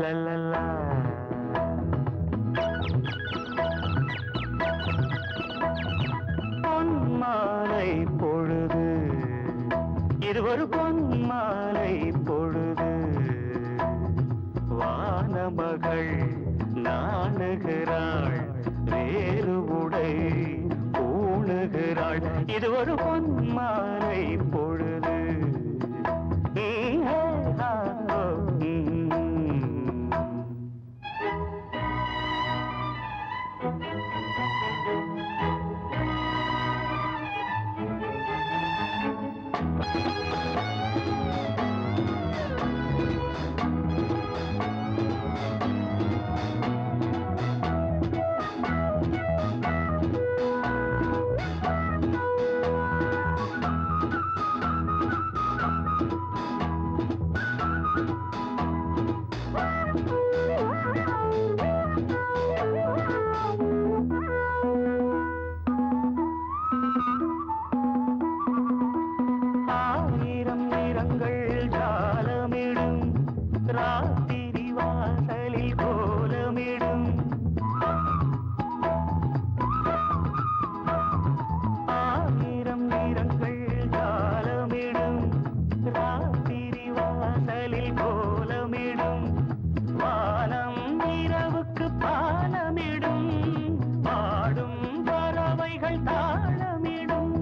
லல்லல்லா. பொன்மாலை பொழுது, இது ஒரு பொன்மாலை பொழுது. வானமகள் நாணுகிறாள், வேறு உடை பூணுகிறாள். இது ஒரு பொன்மாலை பொழுது. ஆயிரம் நிறங்கள் ஜாலமிடும், ராத்திரி வாசலில் கோலமிடும். ஆயிரம் நிறங்கள் ஜாலமிடும், ராத்திரி வாசலில் கோலமிடும். வானம் இரவுக்கு பாலமிடும், பாடும் பறவைகள் தாளமிடும்.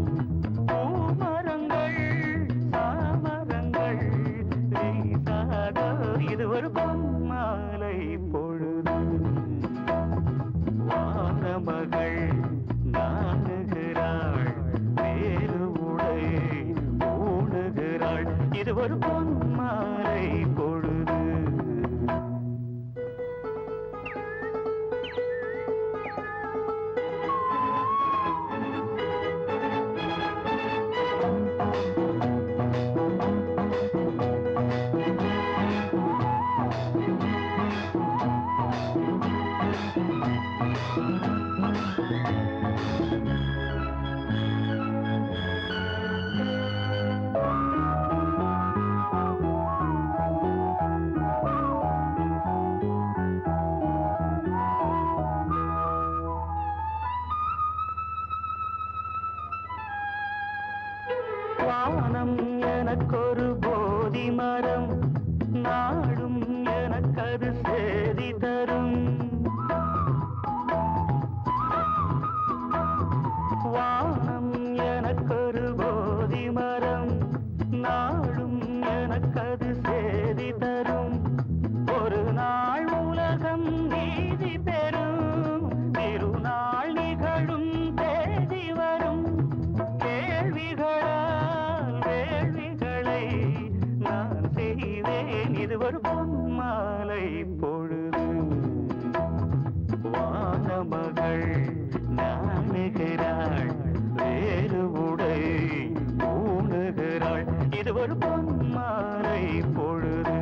பூமரங்கள் சாமரங்கள் வீசாத, இது ஒரு பொன்மாலை பொழுது. வானமகள் நாணுகிறாள், வேறு உடை பூணுகிறாள். இது ஒரு பொன்மாலை பொழுது. வானம் எனக்கொரு போதி மரம், நாடும் எனக்கது சேதி தரும். வானம் எனக்கொரு போதி மரம், நாடும் எனக்கது சேதி தரும். ஒரு நாள் உலகம் நீதி பெறும், திருநாள் நிகழும் தேதி வரும். கேள்விகளால் வேள்விகளை நான் செய்வேன், இது ஒரு பொன்மாலை பொழுது. வானமகள் நாணுகிறாள், வேறு உடை பூணுகிறாள். இது ஒரு பொன்மாலை பொழுது.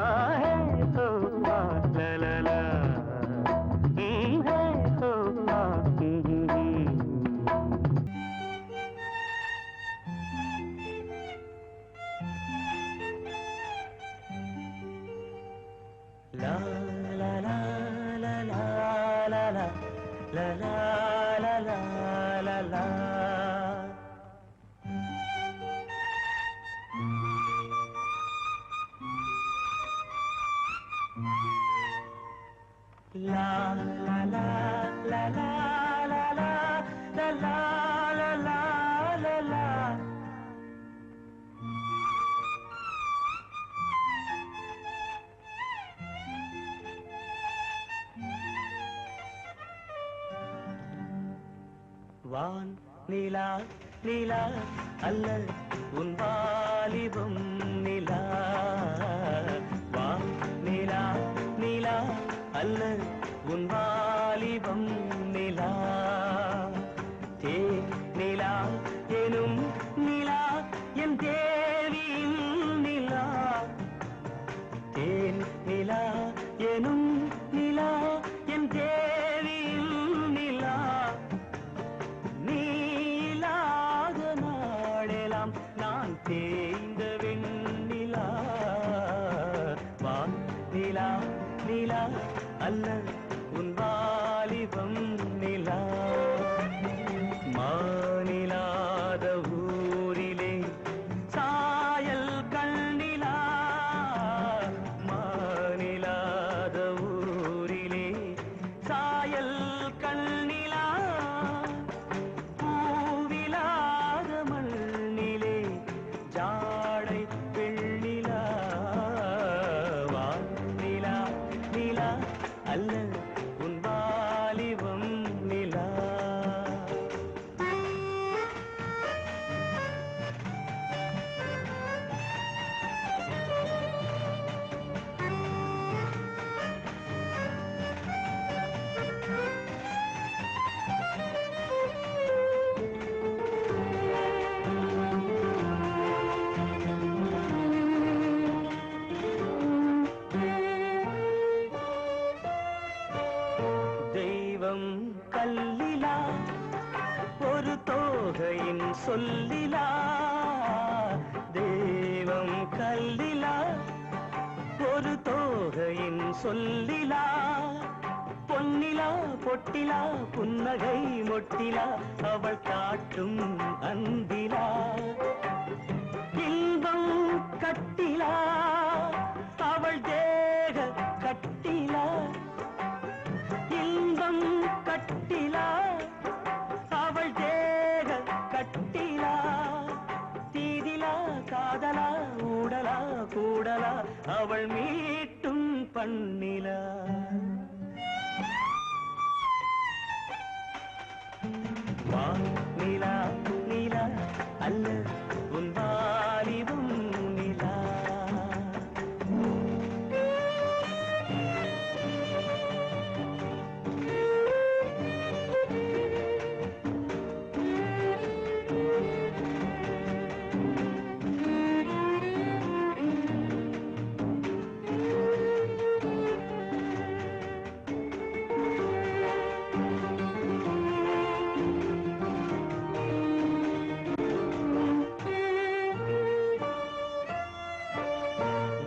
ஆஹே ஹோ ஆ லலலா, ஹே ஹோ ஆ la la la la la la la la la la la la la. La la la la la la la la la la la la la. வான் நிலா நிலா அல்ல உன் வாலிபம் நிலா. வான் நிலா நிலா அல்ல உன் வாலிபம் நிலா. தேன் நிலா எனும் நிலா என் தேவியின் நிலா. தேன் நிலா எனும் நிலா என் தேவியின் நிலா. நீலாத நாளெல்லாம் நான் தேய்ந்த வெண்ணிலா. அல்ல உன் வாலிபம் நிலா. மானிலாத ஊரிலே சாயல் கண்ணிலா, மானிலாத ஊரிலே சாயல் கண்ணிலா, பூவிலாத மண்ணிலே ஜாடை பெண்ணிலா. வானிலா நிலா அல்ல உன் வாலிபம் நிலா. தெய்வம் கல்லிலா ஒரு தோகையின் சொல்லிலா, தெய்வம் கல்லிலா ஒரு தோகையின் சொல்லிலா. பொன்னிலா பொட்டிலா புன்னகை மொட்டிலா அவள் காட்டும் அன்பிலா. இன்பம் கட்டிலா அவள் தேக கட்டிலா, இன்பம் கட்டிலா அவள் தேக கட்டிலா. தீதிலா காதலா ஊடலா கூடலா அவள் மீட்டும் பண்ணிலா. வானிலா நிலா அல்ல உன் வாலிபம் நிலா.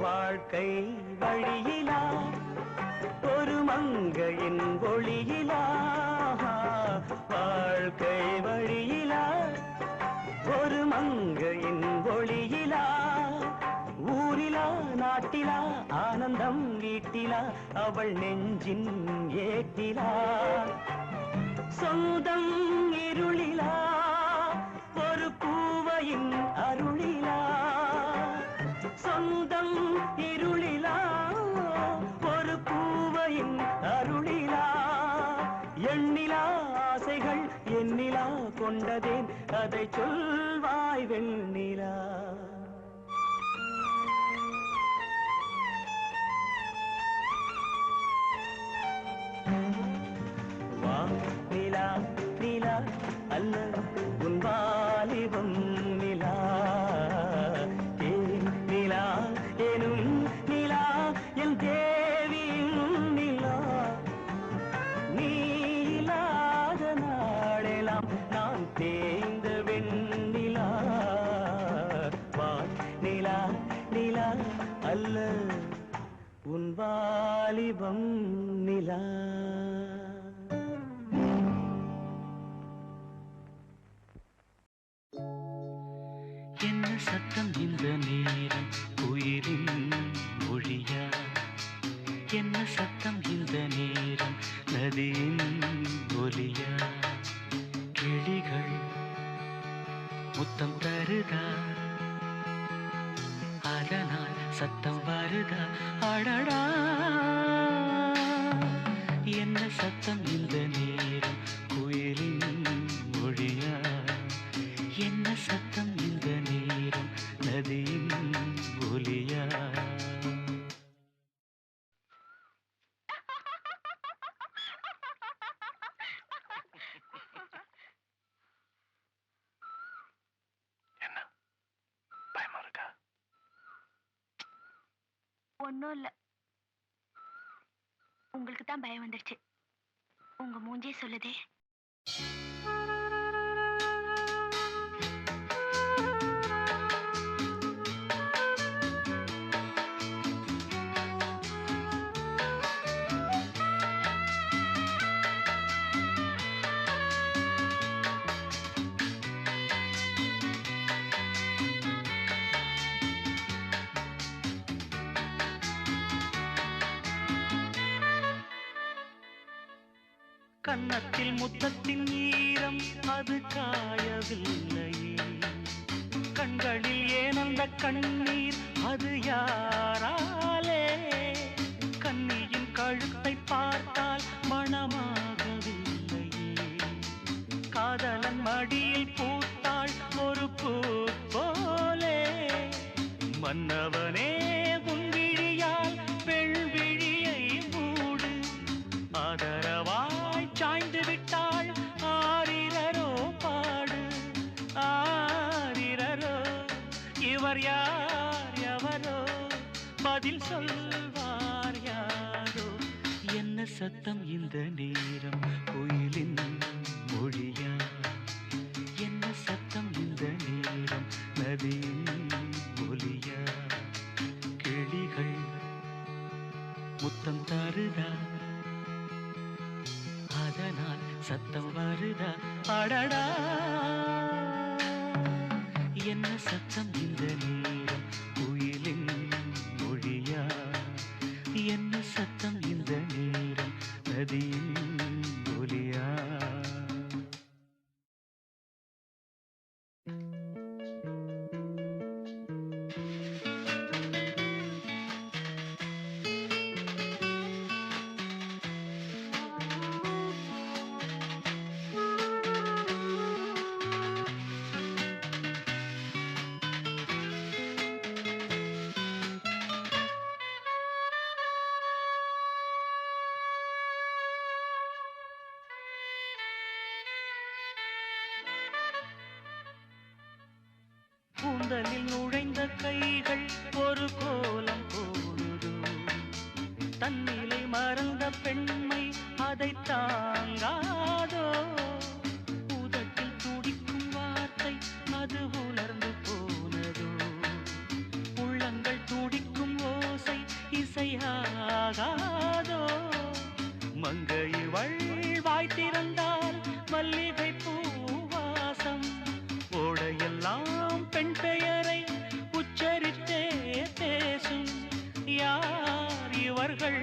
வாழ்க்கை வழியிலா ஒரு மங்கையின் ஒளியிலா, வாழ்க்கை வழியிலா ஒரு மங்கையின் ஒளியிலா. ஊரிலா நாட்டிலா ஆனந்தம் வீட்டிலா அவள் நெஞ்சின் ஏட்டிலா. சொந்தம் இருளிலா ஒரு பூவையின் அருளிலா, சொந்தம் இருளிலா ஒரு பூவையின் அருளிலா. எண்ணிலா ஆசைகள் எண்ணிலா கொண்டதேன் அதை சொல்வாய் வெண்ணிலா. வானிலா நிலா அல்ல உன் வாலிபம் நிலா. தேன் நிலா எனும் நிலா என் தேவியின் நிலா. நீ இல்லாத நாளெல்லாம் நான் தேய்ந்த வெண்ணிலா. வானிலா நிலா அல்ல உன் வாலிபம் நிலா. என்ன சத்தம் இந்த நேரம் உயிரின் மொழியா, என்ன சத்தம் இந்த நேரம் நதியின் ஒலியா. கிளிகள் முத்தம் தருதா அதனால் சத்தம் வருதா. அடடா என்ன சத்தம் இந்த நேரம் குயிலின் மொழியா, என்ன சத்தம் இந்த நேரம் நதியின் ஒலியா. என்ன பயமா இருக்கா? ஒன்னும் இல்ல, உங்களுக்கு தான் பயம் வந்துருச்சு. உங்க மூஞ்சே சொல்லுதே. கன்னத்தில் முத்தத்தின் ஈரம் அது காயவில்லையே, கண்களில் ஏனந்த கண்ணீர் அது யாராலே, கண்ணியின் கழுத்தை பார்த்தால் மணமாகவில்லையே, காதலன் மடியில் பூத்தாள் ஒரு பூ போலே, மன்னவனே உன் விழியால் வெள்விழியை மூடு, ஆதரவாய் சாய்ந்து விட்டாள் ஆரிரரோ பாடு, ஆரிரரோ இவர் யார் எவரோ பதில் சொல்வார் யாரோ, என்ன சத்தம் இந்த நேரம் குயிலின் மொழியா, என்ன சத்தம் இந்த நேரம் நதியின் ஒலியா, கிளிகள் முத்தம் தருதா அதனால் சத்தம் வருதா, அடடா என்ன சத்தம் இந்த நேரம் குயிலின் மொழியா, என்ன சத்தம் இந்த நேரம் நதியின் ஒலியா. கூந்தலில் நுழைந்த கைகள் ஒரு கோலம் போடுது, தன்னிலை மறந்த பெண்மை அதை தாங்காதோ, உதட்டில் துடிக்கும் வார்த்தை அது உணர்ந்து போனதோ, உள்ளங்கள் துடிக்கும் ஓசை இசையாகாதோ, மங்கையவள் வாய் திறந்தால் மல்லிகை பூவாசம், ஓடையெல்லாம் பெண் பெயரை உச்சரித்தே பேசும், யார் இவர்கள்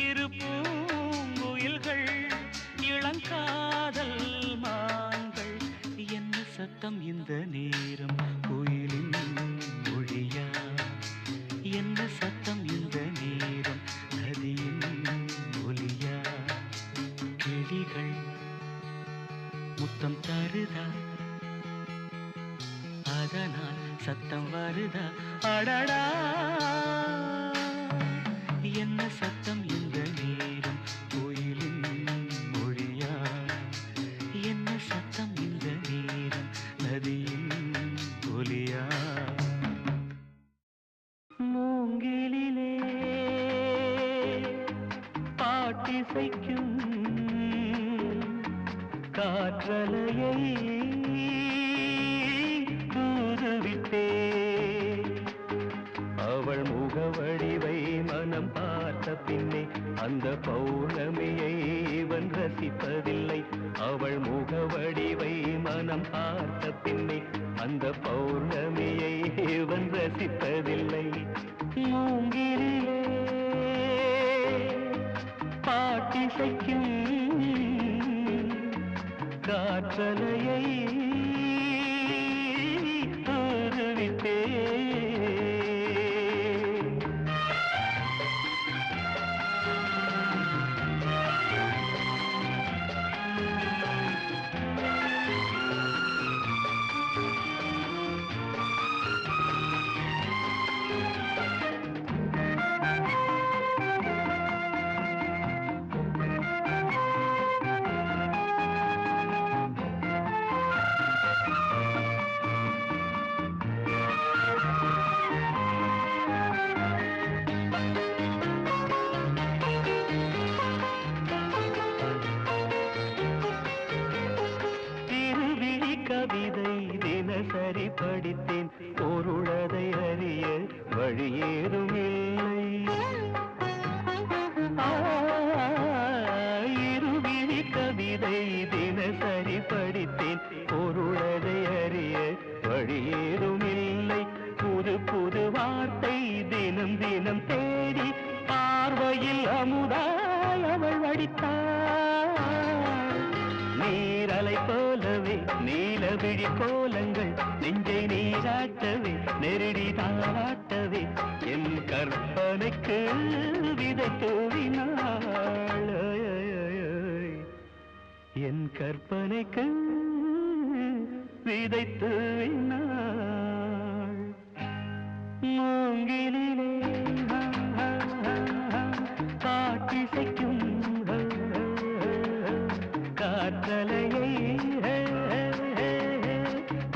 இரு பூங்குயில்கள் இளங்காதல் மான்கள், என்ன சத்தம் இந்த நேரம் குயிலின் மொழியா, என்ன சத்தம் இந்த நேரம் நதியின் ஒலியா, கிளிகள் முத்தம் தருதா அதனால் சத்தம் வருதா, அடடா என்ன சத்தம் இந்த நேரம் கோயிலின் மொழியா, என்ன சத்தம் இந்த நேரம் நதியின் ஒலியா. மூங்கிலிலே பாட்டிசைக்கும் காற்றலையை தூதுவிட்டே, அவள் முகவடிவை மனம் பார்த்த பின்னே அந்த பௌர்ணமியை இவன் ரசிப்பதில்லை, அவள் முகவடிவை மனம் பார்த்த பின்னே அந்த பௌர்ணமியை இவன் ரசிப்பதில்லை. மூங்கிலே பாட்டிசைக்கும் காற்றலையை தூதுவிட்டே, கவிதை தினசரி படித்தேன், பொருளதை அறிய வழியேதும் இல்லை. இருவிழி கவிதை தினசரி படித்தேன், பொருளதை அறிய வழியேதும் இல்லை. புது புது வார்த்தை தினம் தினம் தேடி பார்வையில் அமுதாய அவள் வடித்தாள். நீரலை போலவே நீலவிழி கோலங்கள் நெஞ்சை நீராட்டவே நெருடி தாளாட்டவே என் கற்பனைக்கு விதை தூவினாள். என் கற்பனைக்கு விதை தூவினாள். மூங்கிலே காட்டிசைக்கும் காற்றலையை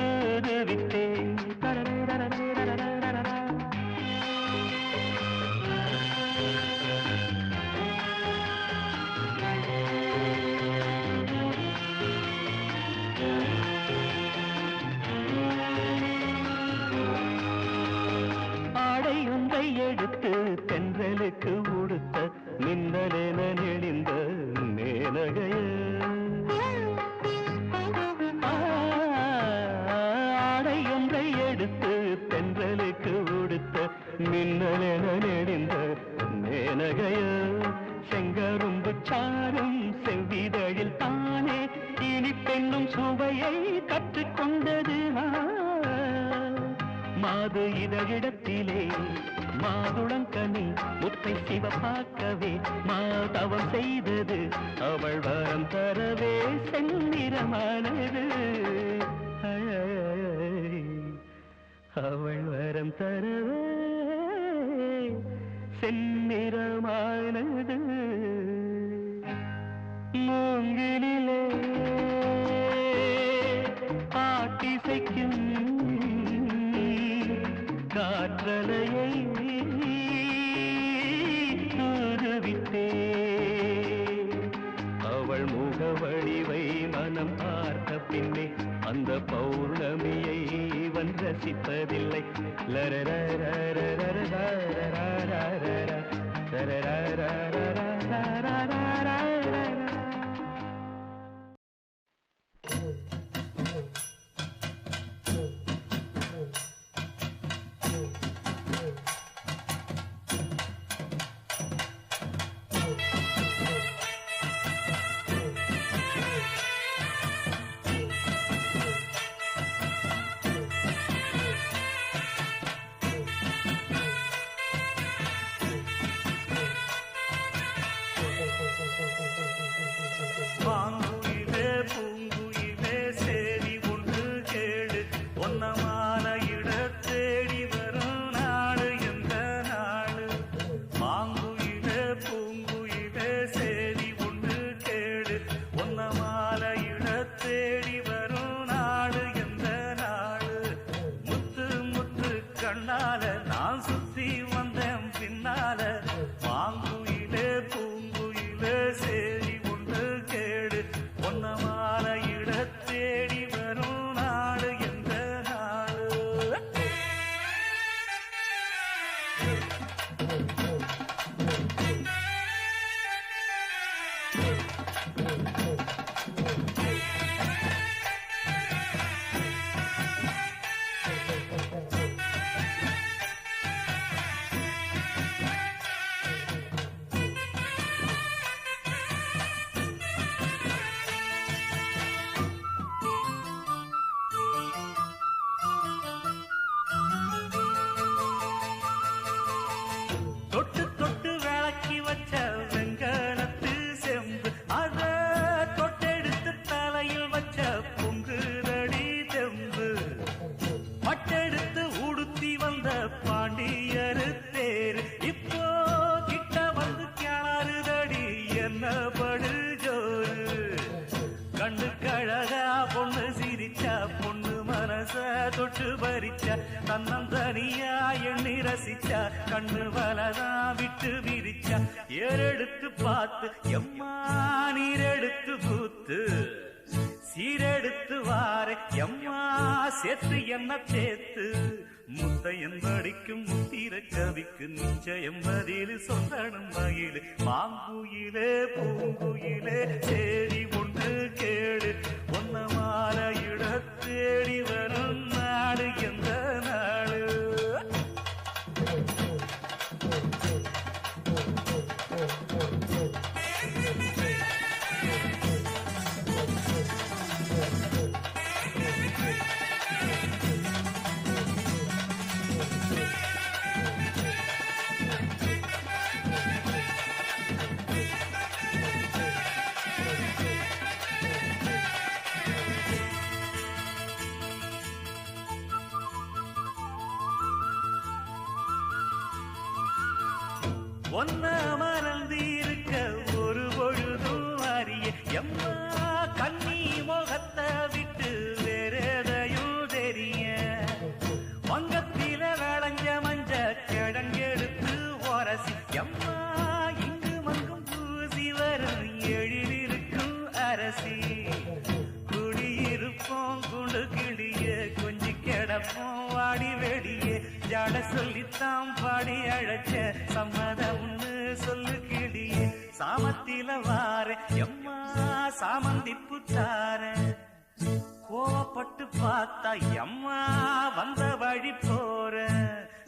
ஊதுவித்தேன். ஆடையொன்றை எடுத்து தென்றலுக்கு உடுத்த மின்னலென நெளிந்த மேனகைய. ஆடையொன்றை எடுத்து தென்றலுக்கு உடுத்த மின்னலென நெளிந்த மேனகைய. செங்கரும்பு சாரும் செவ்விதழில் தானே இனி பெண்ணும் சுவையை கற்றுக்கொண்டது. மாது இதழிடத்திலே மாதுளங்கனி முத்தை சிவப்பாக்கவே மாதவம் செய்தது. அவள் வரம் தரவே செந்நிறமானது. அவள் வரம் தரவே செந்நிறமானது. மூங்கிலே பாட்டிசைக்கும் காற்றலையை தூதுவித்தே. அவள் முகவடிவை மனம் பார்த்த பின்னே அந்த பௌர்ணமியை இவன் ரசிப்பதில்லை. மாங்குயிலே பூங்குயிலே சேரி ஒன்று கேடு ஒன்னமான இட தேடி வரும் நாடு எந்த நாடு. மாங்குயிலே பூங்குயிலே சேரி ஒன்று கேடு ஒன்னமான இட தேடி வரும் நாடு எந்த நாடு. முத்து முத்து கண்ணால நான் சுத்தி வந்தேன் பின்னால. மாங்குயிலே பூங்குயிலே சேரி ஒன்னமான இட தேடி வரும் நாடு எந்த நாடு. தொட்டு தொட்டு விளக்கி வச்ச வெங்கலத்து செம்பு அத தொட்டெடுத்து தலையில் வச்ச பொங்குதடி தெம்பு. பட்டெடுத்து உடுத்தி வந்த பாண்டியரு தேரு இப்போ கிட்ட வந்து கிணறுதடி என்ன படு ஜோரு. கண்ணு கழகா பொண்ணு சிரிச்சா பொண்ணு மனச தொட்டு பறிச்சா தன்னந்தனியா எண்ணி ரசிச்சா கண்ணு வலதா விட்டு விரிச்சா. ஏறெடுத்து பார்த்து எம்மா நீரெடுத்து பூத்து சீரெடுத்து வாரே எம்மா சேர்த்து என்ன சேர்த்து. முத்தையன் படிக்கும் முத்திர கவிக்கு நிச்சயம் பதில் சொல்லணும் மகிழ். மாங்குயிலே பூங்குயிலே சேரி ஒன்று கேடு ஒன்னமான இட தேடி வரும் நாடு எந்த நாடு. ஒன்ன மறந்திருக்க ஒரு பொழுதும் அறிய எம்மா கண்ணி முகத்தை விட்டு வேறெதையும் தெரிய வங்கத்தில விளைஞ்ச மஞ்ச கிழங்கெடுத்து உரசி எம்மா இங்கு மங்கும் பூசி வரும் எழிலிருக்கும் அரசி குடியிருப்போம் குண்டு கிளிய கொஞ்சி கிடப்போம் வாடி வெடியே ஜாட சொல்லித்தான் பாடி அழைச்ச சம்மதம்னு சொல்லு கிளியே சாமத்தில வார எம்மா சாமந்தி புத்தார கோவப்பட்டு பார்த்தா எம்மா வந்த வழி போற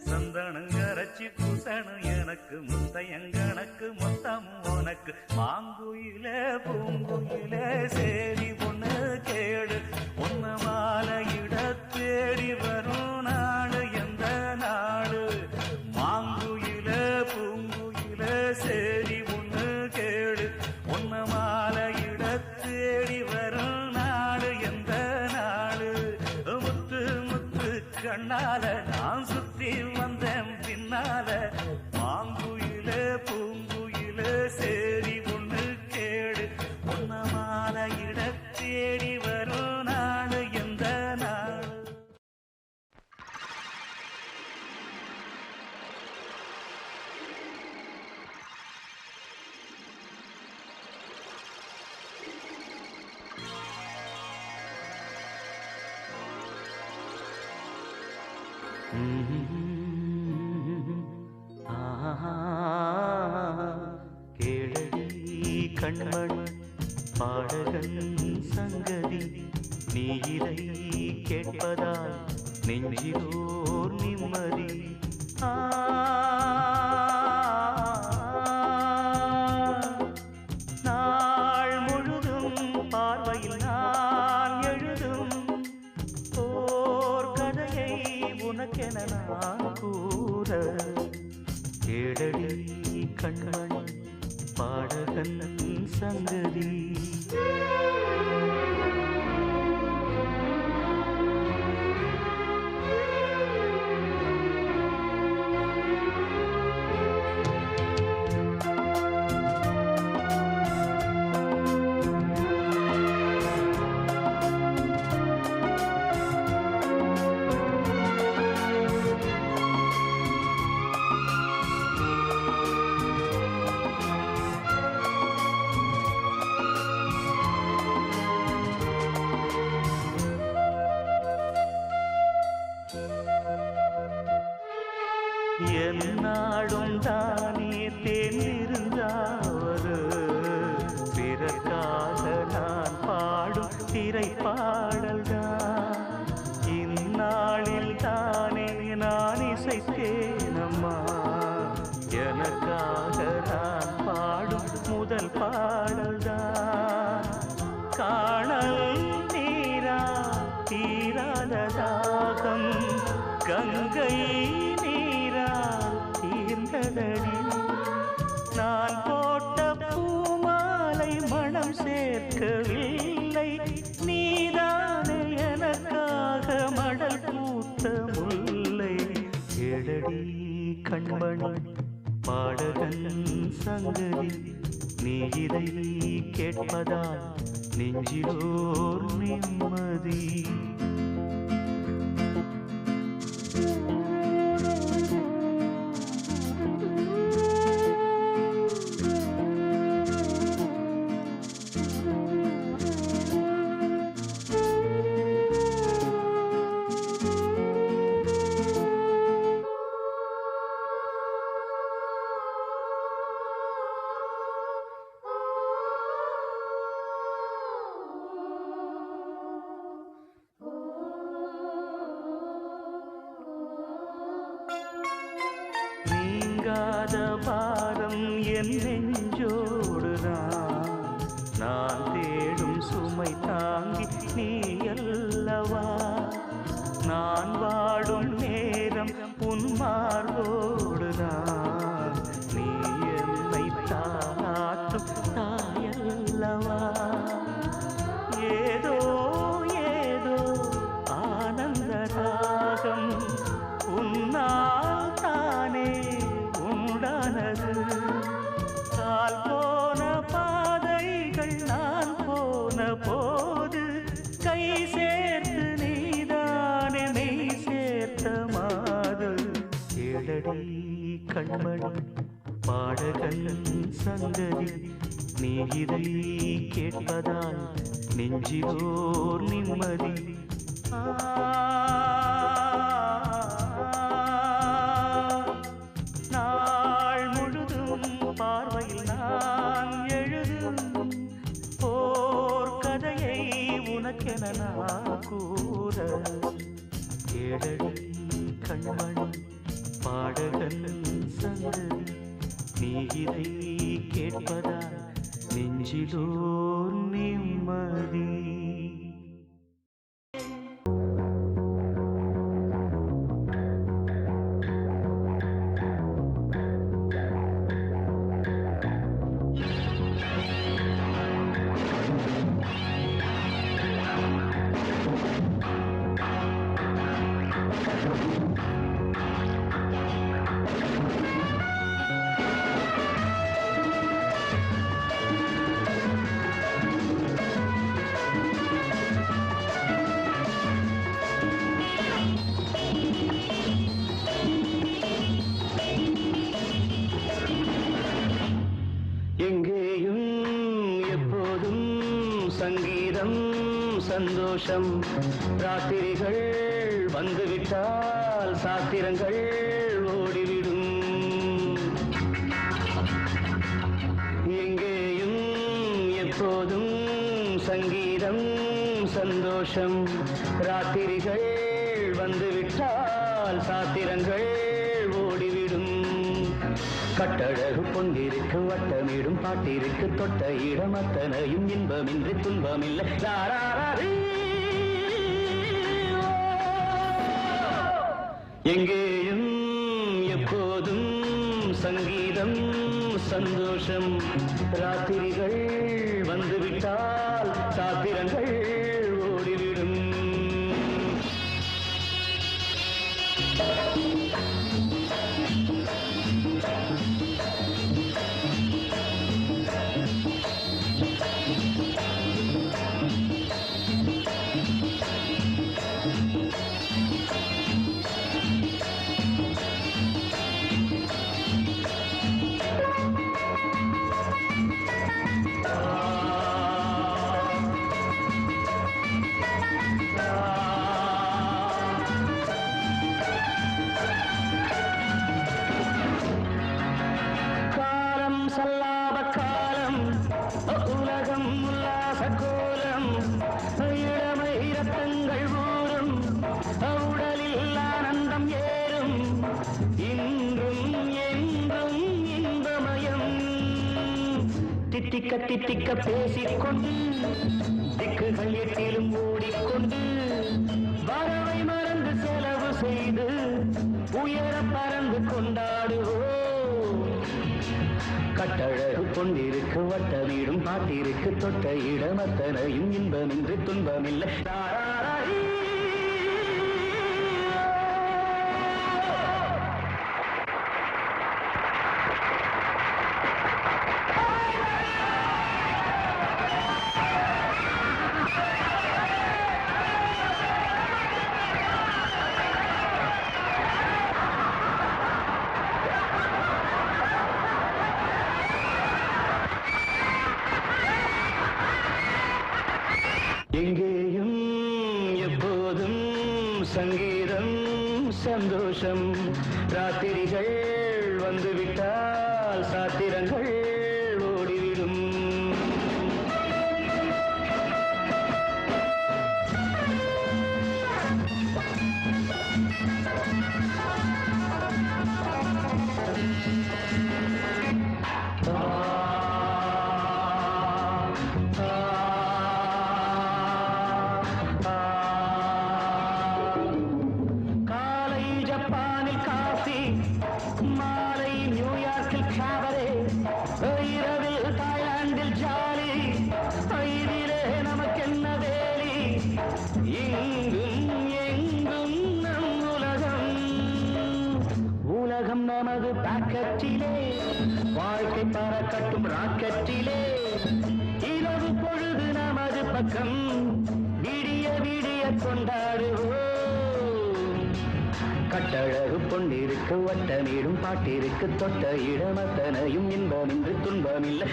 சந்தனம் கரைச்சி பூசணும் எனக்கு முத்தையங்கணக்கு மொத்தம் உனக்கு மாங்குயில பூங்குயில சேரி பொண்ணு கேடு ஒன்ன மாலையிட தேடி வரும் நாடு எந்த நாடு மாங்குயில பூங்குயில சேரி பொண்ணு கேடு ஒன்ன மாலையிட தேடி வரும் நாடு எந்த நாடு முத்து முத்து கண்ணால நான் சுத்தி வந்தேன் பின்னால மாங்குயில பூங்குயில சேரி ஒண்ணு கேடு ஒன்ன மாலையிட தேடி வரும் நாடு எந்த நாடு. கேளடி கண்மண் பாடகன் சங்கதி நீ இதை கேட்பதால் நெஞ்சிலோர் நிம்மதி நாள் முழுதும் பார்வையில் நான் எழுதும் ஓர் கதையை உனக்கென நான் கூற கேளடி கண்மண் பாடகன் சங்கதி என்னாடும் தானே தேர்ந்திருந்தாவது பிறக்காக நான் பாடும் திரைப்பாடல்தான் இந்நாளில் தானே நான் இசைத்தேனம்மா எனக்காக நான் பாடும் முதல் பாடல்தான் காணல் நீரா தீராத தாகம் கங்கை தீர்ந்ததடி நான் போட்ட பூமாலை மனம் சேர்க்கவில்லை நீதானே எனக்காக மடல் பூத்த முல்லை கேளடி கண்மணி பாடகன் சங்கதி நீ இதை கேட்பதால் நெஞ்சிலோர் நிம்மதி நீங்காத பாரம் என் நெஞ்சோடுதான் நான் தேடும் சுமை தாங்கி நீ அல்லவா நான் வாடும் நேரம் உன் மார்போடுதான் நீ என்னை தாளாட்டும் தாயல்லவா ஏதோ ஏதோ ஆனந்த ராகம் உன்னால் தானே உண்டானது பாடகன் சங்கதி நீ இதை கேட்பதால் நெஞ்சிலோர் நிம்மதி. நாள் முழுதும் பார்வையில் நான் எழுதும் ஓர் கதையை உனக்கென நான் கூற. கேளடி கண்மணி பாடகன் சங்கதி நீ இதை கேட்பதால் நெஞ்சிலோர் நிம்மதி. சங்கீதம் சந்தோஷம் ராத்திரிகள் வந்துவிட்டால் சாத்திரங்கள் ஓடிவிடும். எங்கேயும் எப்போதும் சங்கீதம் சந்தோஷம் ராத்திரிகள் வந்துவிட்டால் சாத்திரங்கள் ஓடிவிடும். கட்டழகு பொங்கிருக்கு வட்டமிடும் பாட்டிற்கு தொட்ட இடம் அத்தனையும் இன்பமின்றி துன்பமில்லை. எங்கேயும் எப்போதும் சங்கீதம் சந்தோஷம் ராத்திரிகள் வந்துவிட்டால் சாத்திரங்கள் ஓடிவிடும். தித்திக்க தித்திக்க பேசிக்கொண்டு திக்குகள் எட்டிலும் ஓடிக்கொண்டு வரவை மறந்து செலவு செய்து உயர பறந்து கொண்டாடுவோம். கட்டழகு கொண்டிருக்கு வட்டமிடும் பாட்டிற்கு தொட்ட இடம் அத்தனையும் இன்பமின்றி துன்பமில்லை. எங்கேயும் எப்போதும் சங்கீதம் சந்தோஷம் ராத்திரிகள் வந்துவிட்டால் சாத்திரங்கள் ஓடிவிடும். மாலை நியூயார்க்கில் காவரே, இரவில் தாய்லாந்தில் ஜாலி, இதிலே நமக்கென்ன வேலி, எங்கும் எங்கும் நம் உலகம். உலகம் நமது பாக்கெட்டிலே, வாழ்க்கை பறக்கட்டும் ராக்கெட்டிலே, இரவு பொழுது நமது பக்கம், விடிய விடிய கொண்டாடுவோம். கட்டழகு பொன்னிருக்கு வட்டமிடும் பாட்டிற்கு தொட்ட இடமத்தனையும் இன்பமின்றி துன்பமில்லை.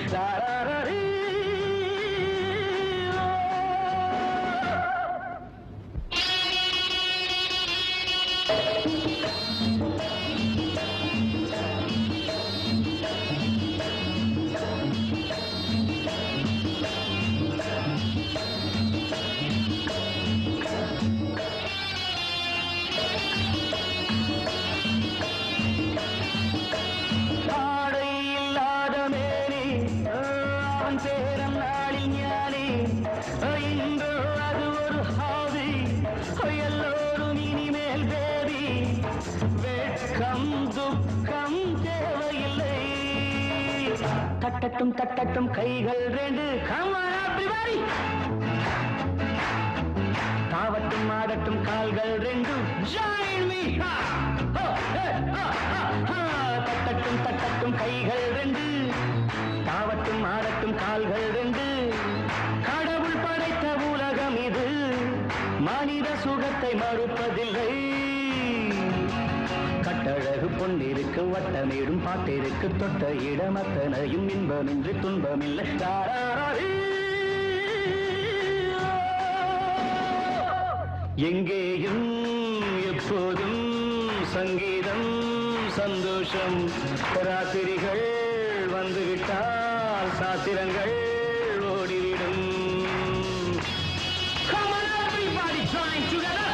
தட்டட்டும் தட்டட்டும் கைகள் ரெண்டு, தாவட்டும் ஆடட்டும் கால்கள் ரெண்டு, தட்டட்டும் தட்டட்டும் கைகள் ரெண்டு, தாவட்டும் ஆடட்டும் கால்கள் ரெண்டு. கடவுள் படைத்த உலகம் இது, மனித சுகத்தை மறுப்பதில்லை. கட்டழகு பொன்னிருக்கு வட்டமிடும் பாட்டிற்கு தொட்ட இடமத்தனையும் இன்பமின்றி துன்பமில்லை. எங்கேயும் எப்போதும் சங்கீதம் சந்தோஷம். ராத்திரிகள் வந்துவிட்டால் சாத்திரங்கள் ஓடிவிடும். Come on everybody, join together.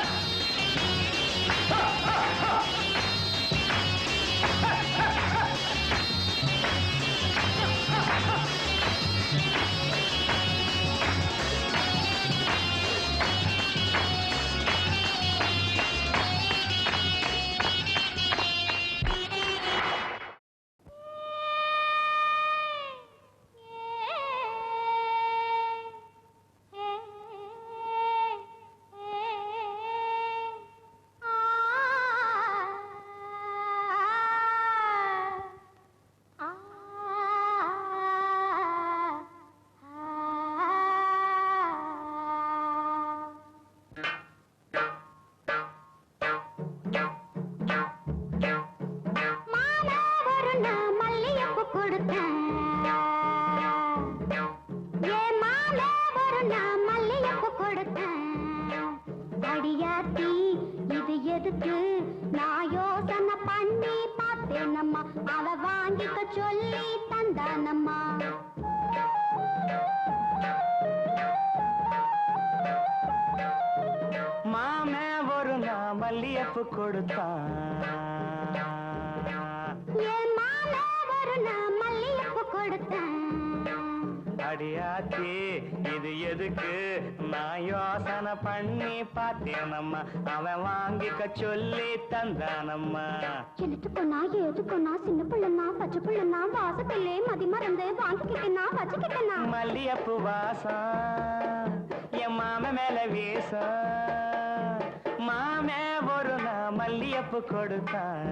மல்லியப்பு கொடுத்தான், மல்லியப்பு கொடுத்தான். அடியாச்சி இது எதுக்கு நான் யோசனை பண்ணி பார்த்தேனம்மா, அவன் வாங்கிக்க சொல்லி தந்தானம்மா. எழுத்துக்கொன்னா ஏதுக்கொன்னா சின்ன பிள்ளைனா பச்சை பிள்ளைனா வாசத்திலே மதி மறந்து வாங்கிக்கிட்டா வச்சுக்கிட்டா. மல்லியப்பு வாசம் என் மாம மேல வீசம், மாமே ஒரு மல்லியப்பு கொடுத்தான்.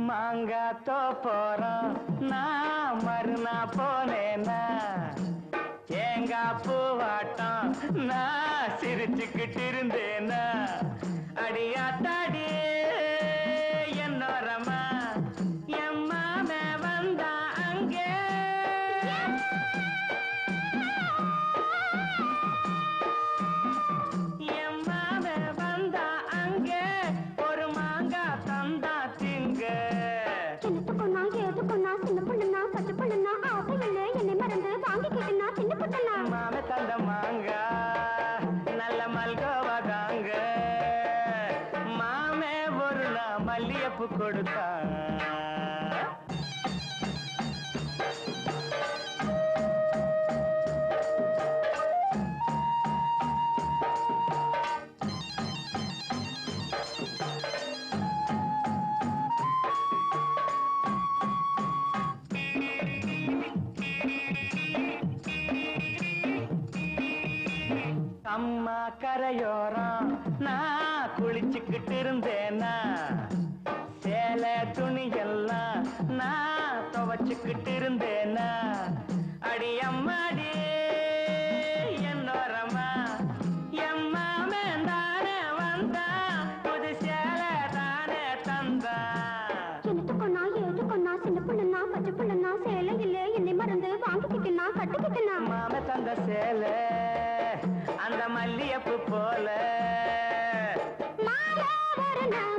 மாங்காத்தோ போறோம் நான் மறுநா போனேனா, தேங்காய் பூவாட்டம் நான் சிரிச்சுக்கிட்டு இருந்தேனா. அடியாத்தாடி என்னோரமா என் மாமே வந்தா அங்கே, என் மாமே வந்தா அங்கே ஒரு மாங்கா தந்தா திங்க. எழுத்துக்கொன்னா ஏதுக்கொன்னா சின்ன பிள்ளைனா பச்சை பிள்ளைனா ஆசையில்லை என்னை மறந்து வாங்கிக்கிட்டா சின்ன பிள்ளைனா. மாமே தந்த மாங்கா நல்ல மல்கோவா தாங்க, மாமே ஒரு மல்லியப்பு கொடுத்தா. அம்மா கரையோரம் நான் குளிச்சுக்கிட்டு இருந்தேனா சேலை துணியெல்லாம் நான் துவச்சுக்கிட்டு இருந்தேனா அடி அம்மாடி என்னோரமா எம்மாமே தானே வந்தா புது சேலை தானே தந்தா எனத்துக்கொன்னா ஏதுக்கொன்னா சின்ன புள்ளனா பச்சை புள்ளனா சேலை இல்ல என்னை மறந்து வாங்கிக்கிட்டுனா கட்டிக்கிட்டுனா மாம தந்த சேலை அந்த மல்லியப்பு போல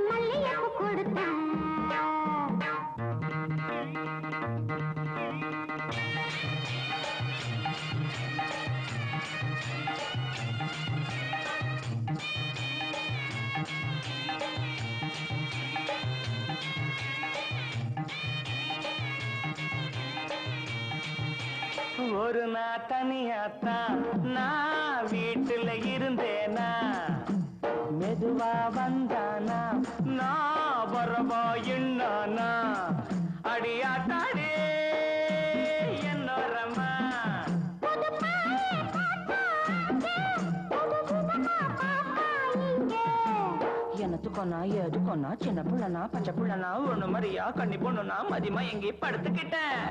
மல்லியப்பு கொடுத்தேன் ஒரு நாள் தனியாத்தான் நான் வீட்டுல இருந்தேனா மெதுவா வந்தானா நான் வரவா என்னானா அடியாட்டாடே என்னோரமா எனத்துக்கொன்னா எதுக்கொன்னா சின்ன புள்ளனா பச்சை புள்ளனா ஒண்ணு மாதிரியா கண்ணி பொண்ணுனா மதியமா எங்கேயும் படுத்துக்கிட்டேன்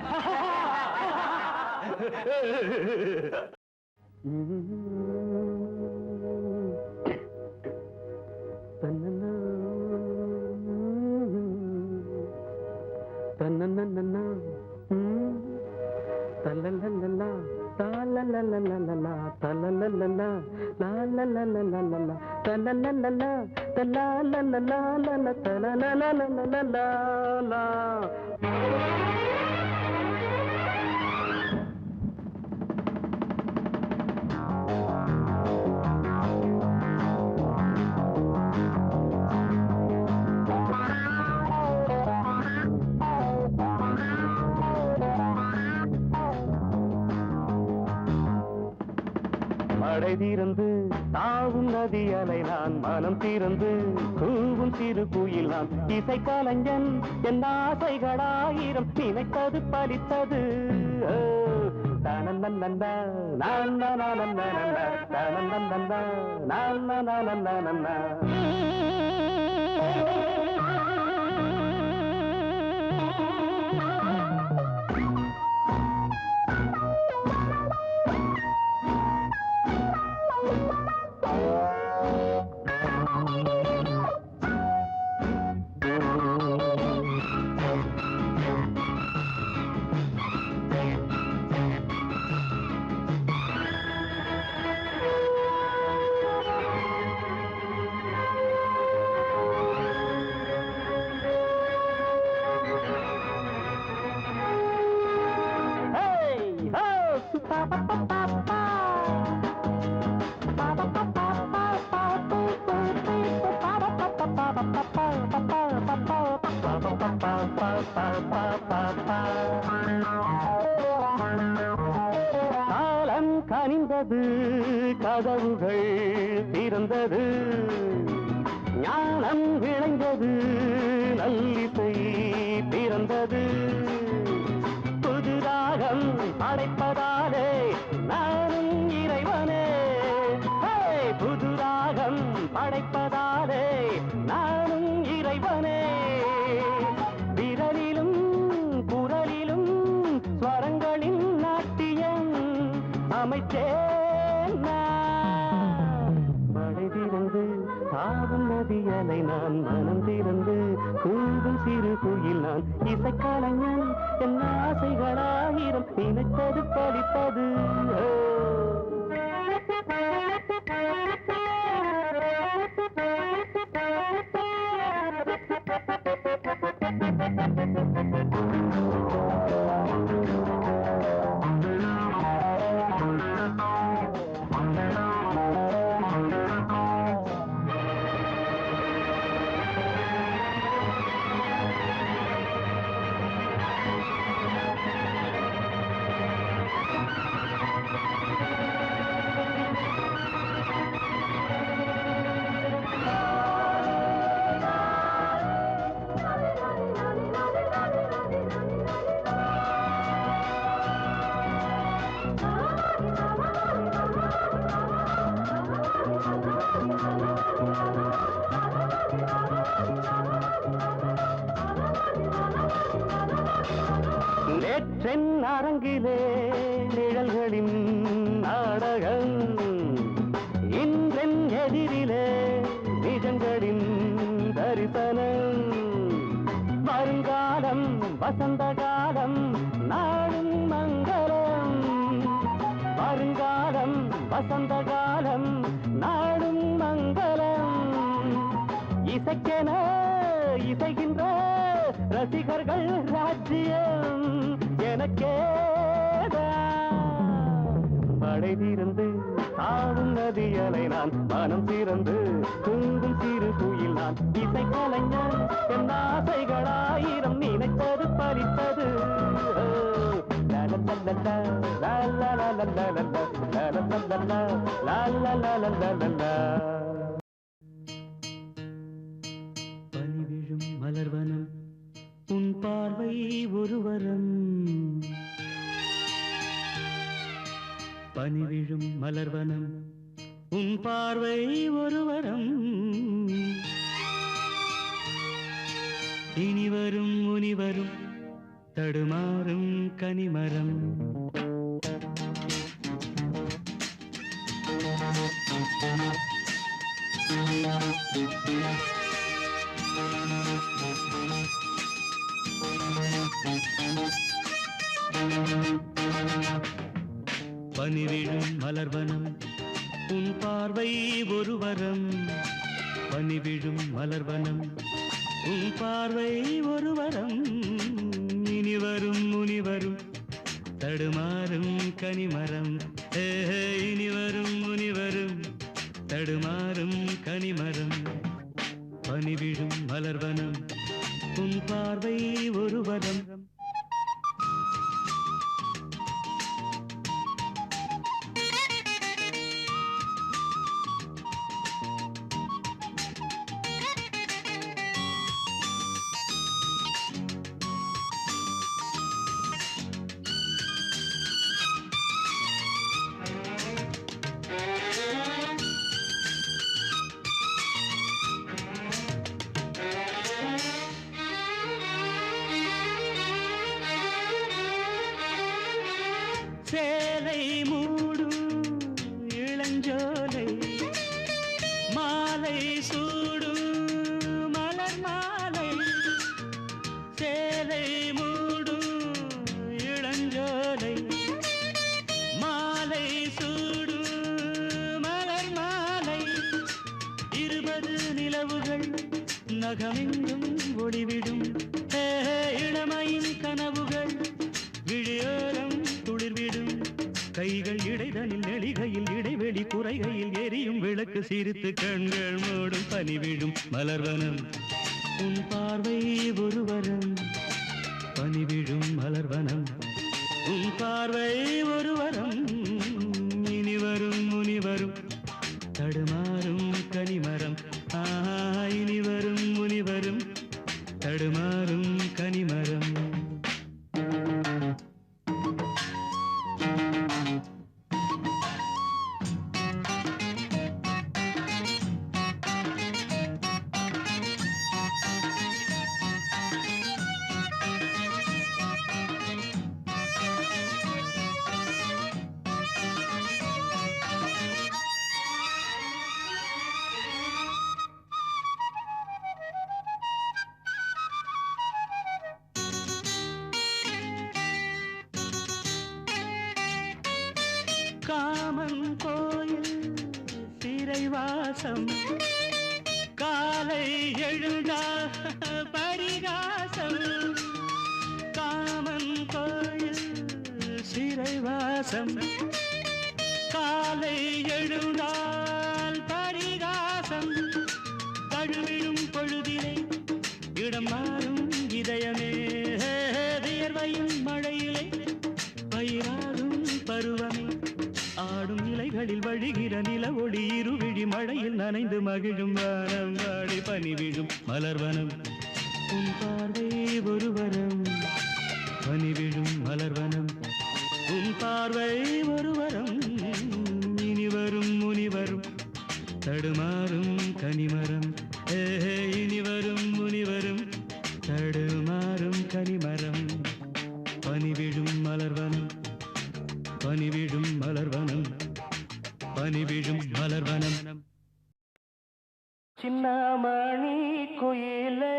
மழை தீர்ந்து தாவும் நதி அலை நான் மனம் தீர்ந்து கூவும் சிறு குயில் நான் இசை கலைஞன் என் ஆசைகளாயிரம் நினைத்தது பலித்தது தனநந்தா நான் தனநந்தா நான் காலம் கனிந்தது கதவுகள் திறந்தது ஞானம் விளைந்தது நல்லிசை பிறந்தது புது ராகம் படைப்பதாலே நானும் இறைவனே புது ராகம் படைப்பதாலே நானும் இறைவனே விரலிலும் குரலிலும் ஸ்வரங்களின் நாட்டியம் அமைச்சேன் மழை திறந்து தாவும் நதியலை நான் மனம் திறந்து கூடும் சிறு குயில் நான் இசைக்கலைஞன் என் ஆசைகளாயிரம் நினைத்தது பலித்தது இன்றென் அரங்கிலே நிழல்களின் நாடகம் இன்றென் எதிரிலே நிஜங்களின் தரிசனம் வருங்காலம் வசந்த காலம் நாடும் மங்களம் வருங்காலம் வசந்த காலம் நாடும் மங்களம் இசைக்கென இசைகின்ற ரசிகர்கள் ராஜ்யம் எனக்கேதான் மழை தீர்ந்து தாவும் நதியலை நான் மனம் திறந்து தூங்கும் சிறு குயில் நான் இசை கலைஞன் என் ஆசைகளாயிரம் நினைத்தது பறித்தது பனிவிழும் மலர்வனம் உன் பார்வை ஒருவரம் பனிவிழும் மலர்வனம் உன் பார்வை ஒருவரம் இனிவரும் முனிவரும் தடுமாறும் கனிமரம் பனிவிழும் மலர்வனம் உன் பார்வை ஒருவரம் பனிவிழும் மலர்வனம் உன் பார்வை ஒருவரம் இனிவரும் முனிவரும் தடுமாறும் கனிமரம் இனிவரும் முனிவரும் தடுமாறும் கனிமரம் பனிவிழும் மலர்வனம் உன் பார்வை ஒருவரம் சேலை மூடும் இளஞ்சோலை மாலை சூடும் மலர் மாலை சேலை மூடும் இளஞ்சோலை மாலை சூடும் மலர் மாலை 20 நிலவுகள் நகமெங்கும் ஒளிவிடும் இளமையின் கனவுகள் விழியோரம் துளிர்விடும் கைகள் இடைதனில் நெளிகையில் இடைவெளி குறைகையில் எரியும் விளக்கு சிரித்து கண்கள் மூடும் பனிவிழும் மலர்வனம் உன் பார்வை ஒருவரம் பனிவிழும் மலர்வனம் உன் பார்வை ஒருவரம் இனிவரும் முனிவரும் தடுமாறும் கனிமரம் இனிவரும் முனிவரும் தடுமாறும் கனிமரம் காமன் கோயில் சிறைவாசம் காலை எழுந்தா பரிகாசம் காமன் கோயில் சிறைவாசம் காலை எழுந்தால் பரிகாசம் தழுவிடும் பொழுதிலே இடம் மாறும் இதயமே வியர்வையும் மழையிலே பயிராகும் பருவமே ஆடும் இலைகளில் வழிகிற நில ஒளி இருவிழி மழையில் நனைந்து மகிழும் வானம் வாடி பனிவிழும் மலர்வனம் உன் பார்வை ஒருவரம் பனிவிழும் மலர்வனம் உன் பார்வை ஒருவரம் இனிவரும் முனிவரும் தடுமாறும் கனிமரம் இனிவரும் முனிவரும் தடுமாறும் கனிமரம் பனிவிழும் மலர்வனம். சின்னமணி குயிலே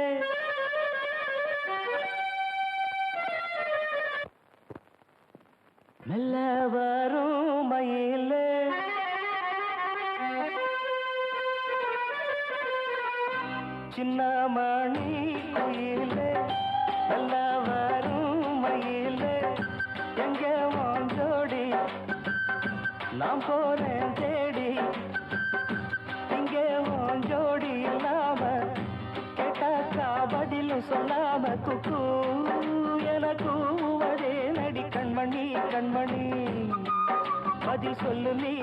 மெல்ல வரும் மயிலே சின்னமணி குயிலே மெல்ல வரும் மயிலே எங்க வாஞ்சோடி நாம் போறேன் தேடி இங்கே வாஞ்சோடி இல்லாம கேட்டாக்கா பதிலும் சொல்லாம குக்கு எனக்கு அதே நடி கண்மணி கண்மணி பதில் சொல்லு நீ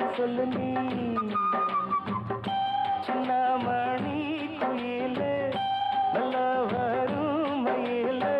சின்னமணி குயிலே நல்ல வரும் மயிலே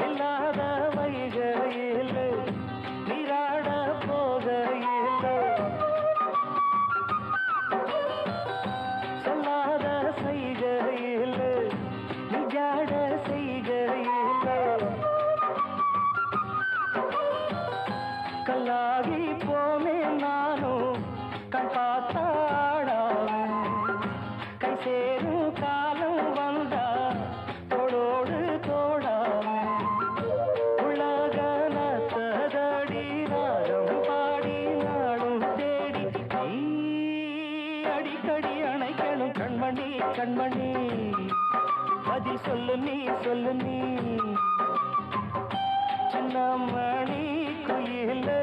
இல்லாத வைகையில் நீராட போகையில் சொல்லாத செய்கையில் நிஜாட செய்கையில் கல்லாகி போமே நானும் கண் பார்த்தாடாவேன் கை சேரும் காலம் வந்தா தோடோடு தோடாவேன் உலகனத்ததடி ராகம் பாடி நாடும் தேடி நீ அடிக்கடி அணைக்கணும் கண்மணி கண்மணி பதில் சொல்லு நீ சின்னமணி குயிலே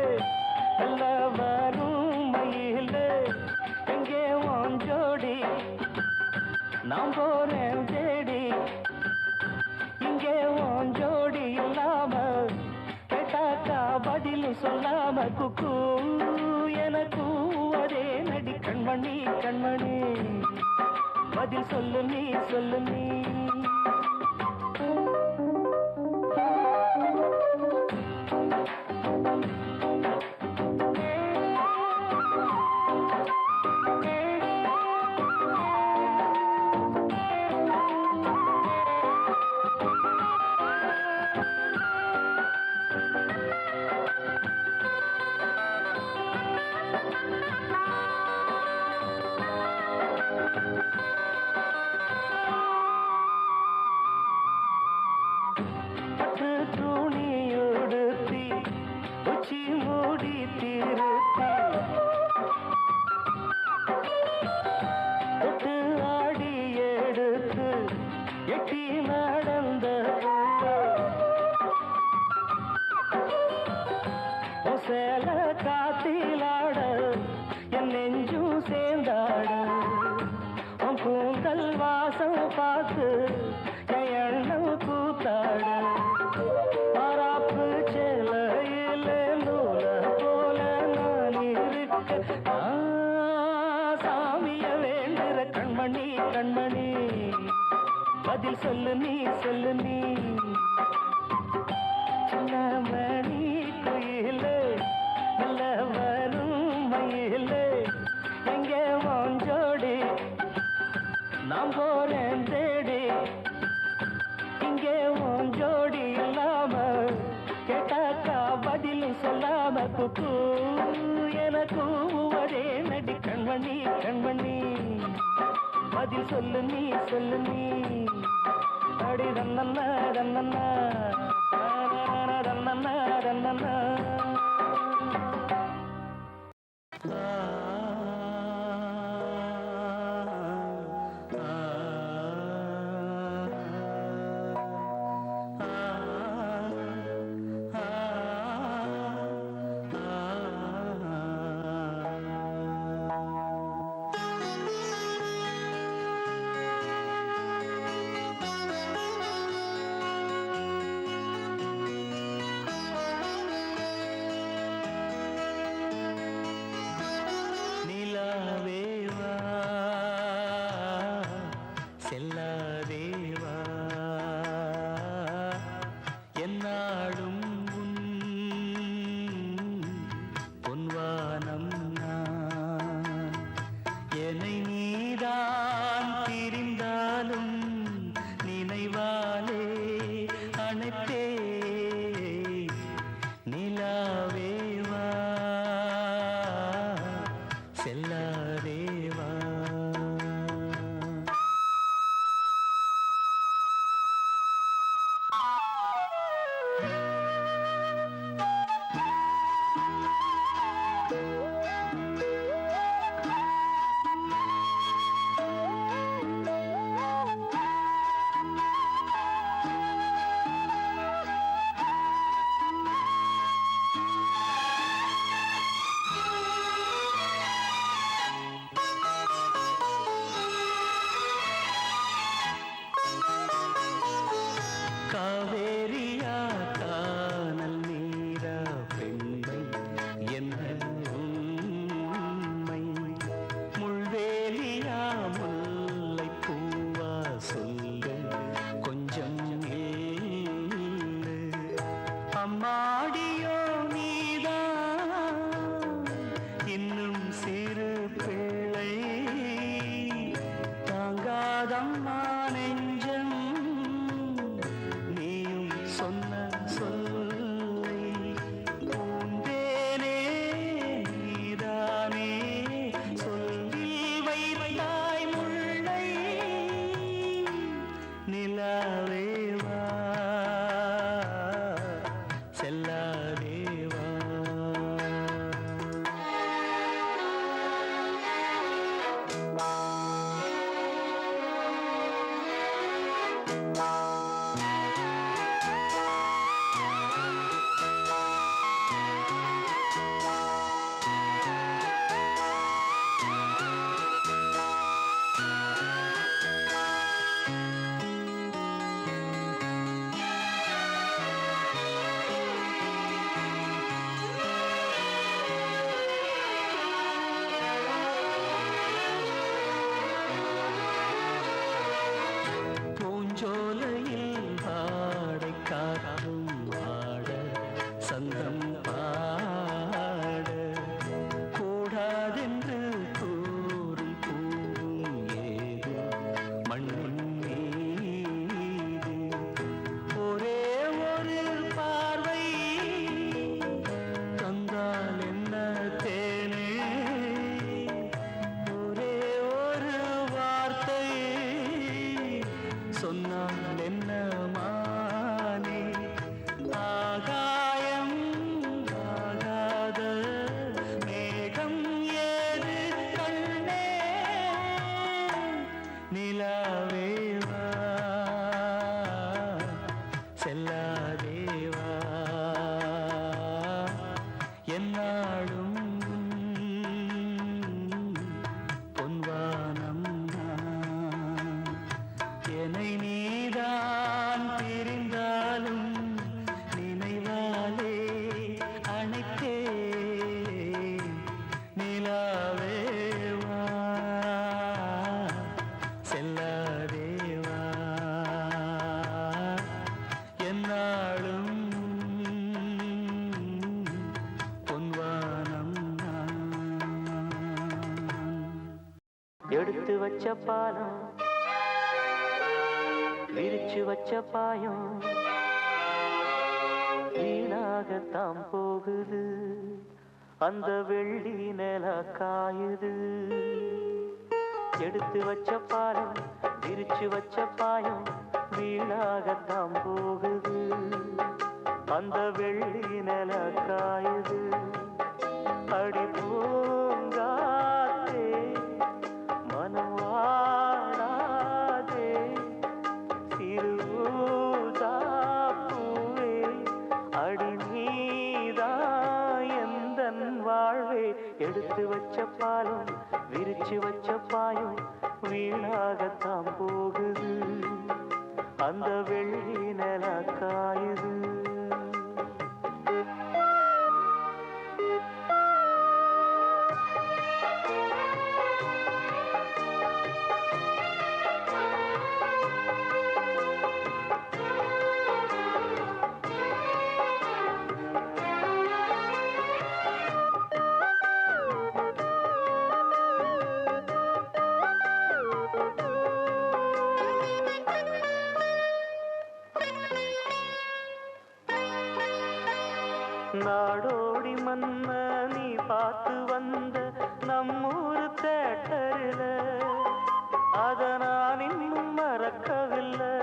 நல்ல வரும் மயிலே எங்கே வாஞ்சோடி நாம் போறேன் தேடி இங்கே வாஞ்சோடி இல்லாம கேட்டாக்கா பதிலும் சொல்லாம குக்கு எனக்கு அதே நடி கண்மணி கண்மணி பதில் சொல்லு நீ பட்டு துணியுடுத்தி உச்சி மூடி திருத்தி தொட்டு ஆடி எடுத்து எட்டி நடந்த சேல காத்திலாட என் நெஞ்சும் சேர்ந்தாட உன் கூந்தல் வாசம் பார்த்து என் எண்ணம் கூத்தாட மாறாப்பு செலையில நூல போல நான் இருக்க சாமிய வேண்டுற கண்மணி கண்மணி பதில் சொல்லு நீ சின்னமணி குயிலே நல்ல வரும் மயிலே எங்கே வாஞ்சோடி நாம் போறேன் தேடி இங்கே வாஞ்சோடி இல்லாம கேட்டாக்கா பதிலும் சொல்லாம குக்கு எனக்கு அதே நடி கண்மணி கண்மணி பதில் சொல்லு நீ அடி தன்னன்னா தன்னன்னா தன்னன்னா தன்னன்னா சொன்ன சொல்லை பூந்தேனே நீதானே சொல்லில் வைத்தாய் முல்லை நிலாவேவா செல்லாதேவா பூஞ்சோலையில் ஆடை காற்றும் ஆட சந்தம் பாட கூடாதென்று கூறும் பூவும் ஏது மண்ணின் மீது ஒரே ஒரு பார்வை தந்தால் என்ன தேனே ஒரே ஒரு வார்த்தை சொன்னால் என்ன மானே ஆகாயம் ஆகாத மேகம் ஏது கண்ணே நிலாவேவா செல்லாதேவா என்னாலும் பொன்வானம் என்னை நீதான் பிரிந்தாலும் நினைவாலே அணைத்தே நிலாவேவா செல்லாதேவா என்னாலும் பொன்வானம் எடுத்து வச்ச பாலம் விரிச்சு வச்ச பாயம் வீணாகத்தான் போகுது அந்த வெள்ளி நில காயுது எடுத்து வச்ச பாலம் விரிச்சு வச்ச பாயம் வீணாகத்தான் போகுது அந்த வெள்ளி நில காயுது அடி பூங்காத்தே மனம் வாடாதே பூவே அடி நீதா எந்தன் வாழ்வே எடுத்து வச்ச பாலம் விரிச்சு வச்ச பாயம் வீணாகத்தான் போகுது அந்த வெள்ளி நில காயுது நாடோடி மன்ன நீ பார்த்து வந்த நம்மூரு தேட்டரில் அத நான் இன்னும் மறக்கவில்லை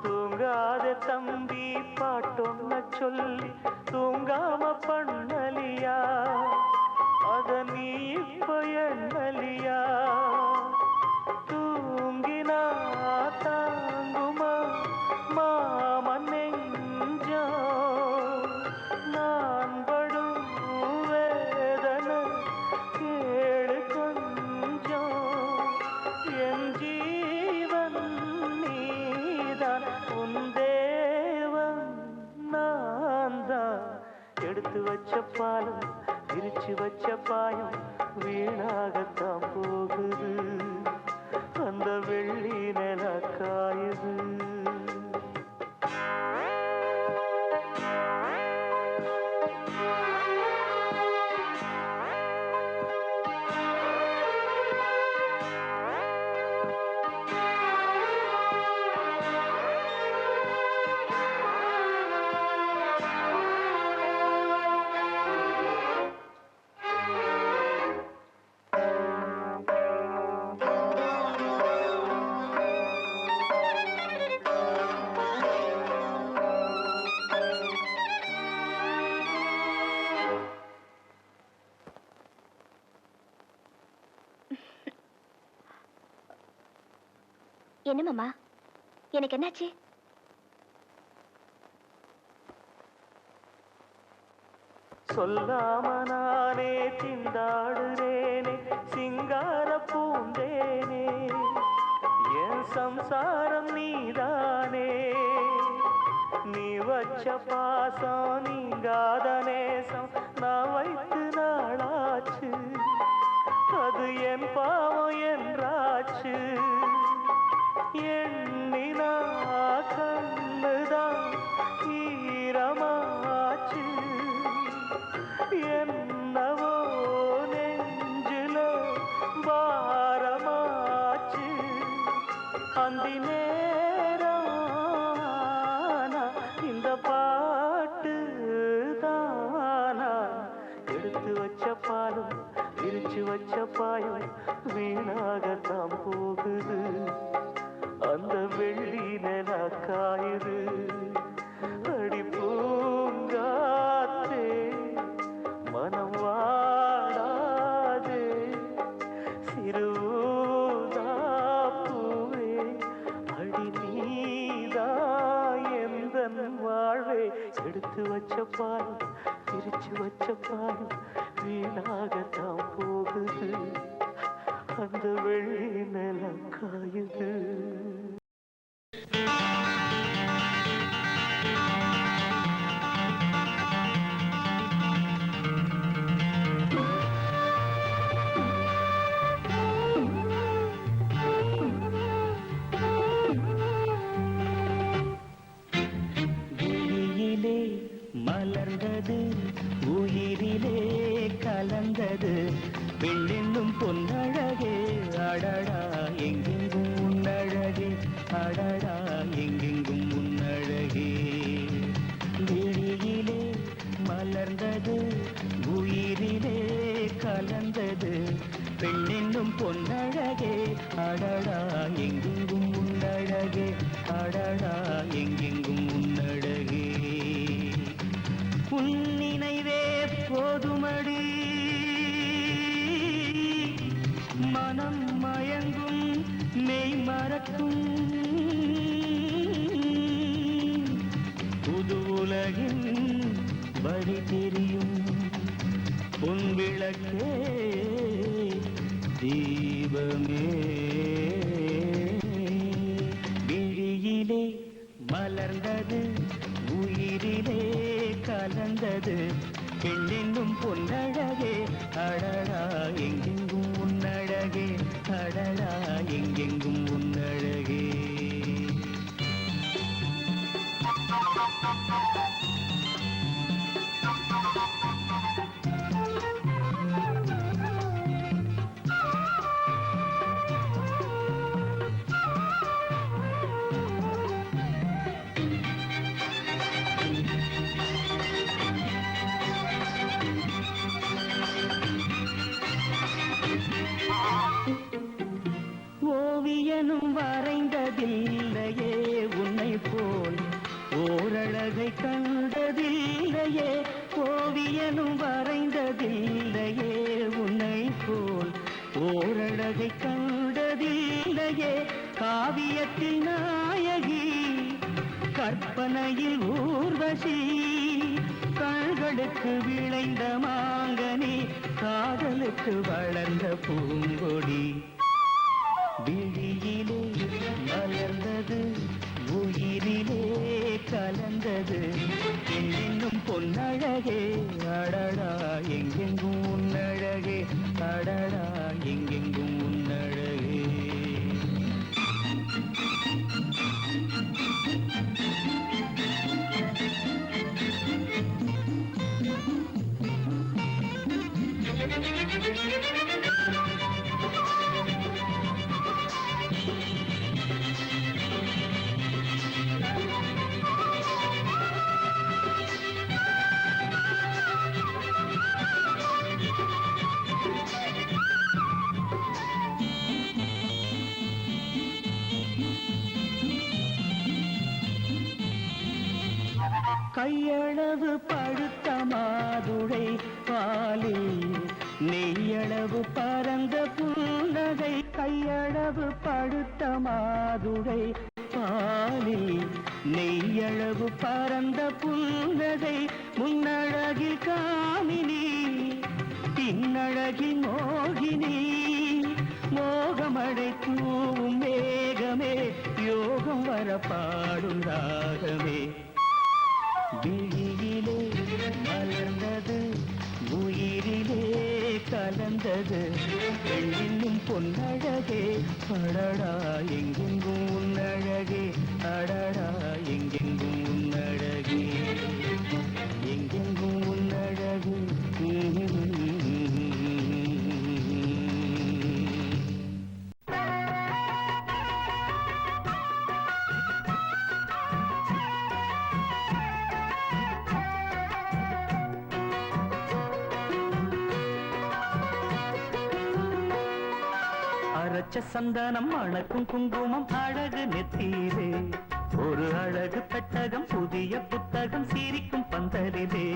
தூங்காத தம்பி பாட்டொன்ன சொல்லி தூங்காம பண்ணலியா அத நீ இப்ப எண்ணலியா தூங்கினா தாங்குமா மாமன் நெஞ்சோ நான் படும் வேதனை கேளு கொஞ்சம் என் ஜீவன் நீதான் உன் தேவன் நான் தான் எடுத்து வச்ச பாலம் விரிச்சு வச்ச பாயம் வீணாகத்தான் போகுது அந்த வெள்ளி நில காயுது என்ன மாமா, எனக்கு என்னாச்சு? சொல்லாம நானே திண்டாடுறேனே சிங்கார பூந்தேனே, என் சம்சாரம் நீதானே. நீ வச்ச பாசம் நீங்காத நேசம் நான் வைத்து நாளாச்சு, அது என் பாவம் என்றாச்சு. எண்ணினா கண்ணுதான் ஈரமாச்சு, என்னவோ நெஞ்சில பாரமாச்சு. அந்தி நேரம் இந்த பாட்டு தானா, எடுத்து வச்ச பாலும் விரிச்சு வச்ச பாயும் வீணாகத்தான் போகுது. அந்த வெள்ளி நில காயுது. அடி பூங்காத்தே மனம் வாடாதே, சிறுதாப்பூவே அடி நீதா எந்தன் வாழ்வே. எடுத்து வச்ச பாலும் பிரிச்சு வச்ச பாலும் வீணாகத்தான் போகுது. அந்த வெள்ளி நில காயுது. விழியிலே மலர்ந்தது உயிரிலே கலந்தது பெண்ணென்னும் பொன்னழகே. அடடா எங்கெங்கும் உன்னழகே, அடடா எங்கெங்கும் உன்னழகே. விழியிலே மலர்ந்தது உயிரிலே கலந்தது பெண்ணென்னும் பொன்னழகே. அடடா எங்கெங்கும் உன்னழகே, அடடா எங்கெங்கும் உன்னழகே. உன் நினைவே போதுமடி மனம் மயங்கும் மெய் மறக்கும். புது உலகின் வழி தெரியும் பொன் விளக்கே தீபமே. விழியிலே மலர்ந்தது உயிரிலே கலந்தது பெண்ணென்னும் பொன்னழகே. அடடா எங்கெங்கும் உன்னழகே, அடடா எங்கெங்கும் உன்னழகே. ஓவியனும் வரைந்ததில்லையே உன்னை போல் ஓரழகை கண்டதில்லையே. ஓவியனும் வரைந்ததில்லையே உன்னை போல் ஓரழகை கண்டதில்லையே. காவியத்தில் நாயகி கற்பனையில் ஊர்வசி, கண்களுக்கு விளைந்த மாங்கனி காதலுக்கு வளர்ந்த பூங்கொடி. விழியிலே மலர்ந்தது உயிரிலே கலந்தது பெண்ணென்னும் பொன்னழகே. அடடா எங்கெங்கும் உன்னழகே, அடடா எங்கெங்கும் உன்னழகே. கையளவு பழுத்த மாதுளை பாலில் நெய்யளவு பரந்த புன்னகை கையளவு பழுத்த மாதுளை பாலில் நெய்யளவு பரந்த புன்னகை முன்னழகில் காமினி பின்னழகில் மோகினி மோகமடை தூவும் மேகமே யோகம் வர பாடும் ராகமே விழியிலே மலர்ந்தது உயிரிலே கலந்தது பெண்ணின் பொன்னழகே அடடா எங்கெங்கும் உன்னழகே அடடா எங்கெங்கும் உன்னழகே எங்கெங்கும் உன்னழகே அரைச்ச சந்தனம் அணக்கும் குங்குமம் அழகு நெத்தியிலே ஒரு அழகு பெட்டகம் புதிய புத்தகம் சிரிக்கும் பந்தலிலே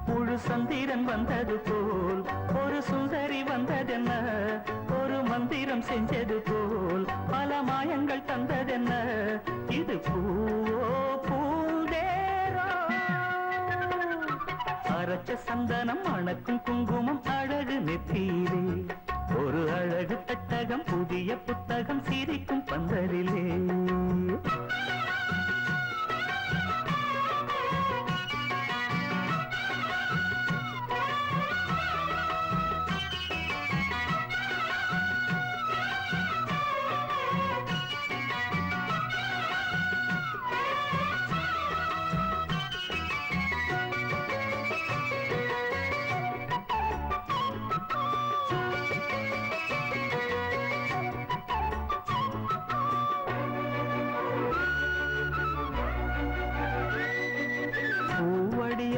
முழு சந்திரன் வந்தது போல் ஒரு சுந்தரி வந்ததென்ன ஒரு மந்திரம் செஞ்சது போல் பல மாயங்கள் தந்ததென்ன இது பூவோ பூந்தேரோ அரைச்ச சந்தனம் அணக்கும் குங்குமம் அழகு நெத்தியிலே ஒரு அழகு பெட்டகம் புதிய புத்தகம் சிரிக்கும் பந்தலிலே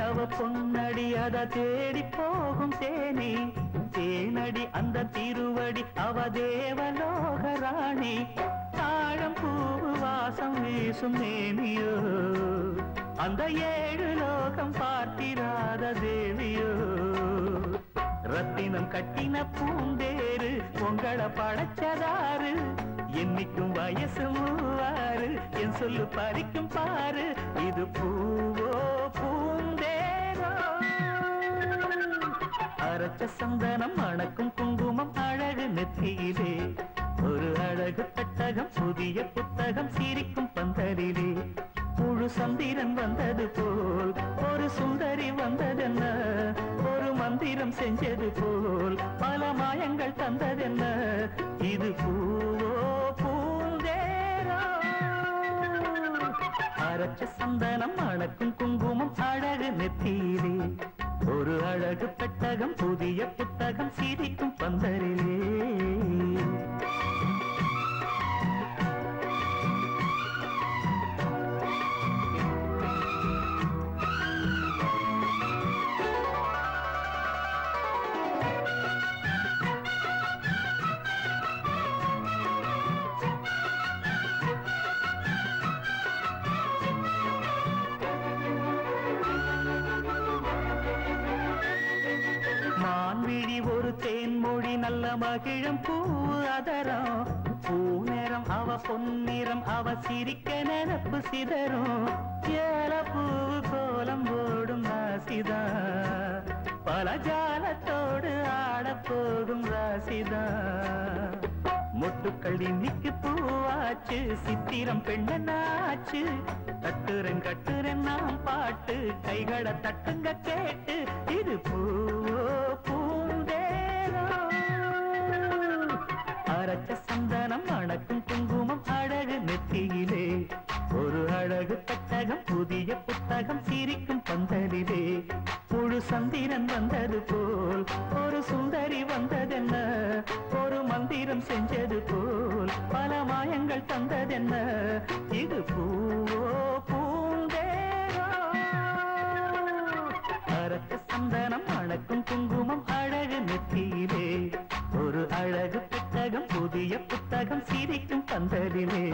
அவ பொன்னடி அத தேடி போகும் தேனி தேனடி அந்த திருவடி அவ தேவலோக ராணி தாழம் பூ வாசம் வீசும் நேமியோ அந்த ஏழு லோகம் பார்த்திராத தேவியோ ரத்தினம் கட்டின பூந்தேரு உங்களை படைச்சதாரு என்னைக்கும் வயசு மூவாறு என் சொல்லு பறிக்கும் பாரு இது பூவோ பூந்தேரோ அரைச்ச சந்தனம் அணக்கும் குங்குமம் அழகு நெத்தியிலே ஒரு அழகு பெட்டகம் புதிய புத்தகம் சிரிக்கும் பந்தலிலே முழு சந்திரன் வந்தது போல் ஒரு சுந்தரி வந்ததென்ன ஒரு மந்திரம் செஞ்சது போல் பல மாயங்கள் தந்ததென்ன இது பூவோ பூந்தேரோ அரைச்ச சந்தனம் அணக்கும் குங்குமம் அழகு நெத்தியிலே ஒரு அழகு பெட்டகம் புதிய புத்தகம் சிரிக்கும் பந்தரிலே மான்விழி ஒரு தேன்மொழி நல்ல மகிழம் பூ அதரம் பூநேரம் அவ பொன்னிறம் அவ சிரிக்க நினப்பு சிதறும் ஏல பூ கோலம் போடும் ராசிதா பல ஜாலத்தோடு ஆடப்போகும் ராசிதா மொட்டுக்கள் இன்னைக்கு பூவாச்சு சித்திரம் பெண்ணாச்சு தட்டுரன் கட்டுரன் நாம் பாட்டு கைகளை தட்டுங்க கேட்டு இது பூவோ பூந்தேரோ அரைச்ச சந்தனம் அணக்கும் குங்குமம் அழகு நெத்தியிலே ஒரு அழகு பெட்டகம் புதிய புத்தகம் சிரிக்கும் பந்தலிலே முழு சந்திரன் வந்தது போல் ஒரு சுந்தரி வந்ததென்ன ஒரு மந்திரம் செஞ்சது போல் பல மாயங்கள் தந்ததென்ன இது பூவோ பூந்தேரோ அரைச்ச சந்தனம் அணக்கும் குங்குமம் அழகு நெத்தியிலே ஒரு அழகு பெட்டகம் புதிய புத்தகம் சிரிக்கும் பந்தலிலே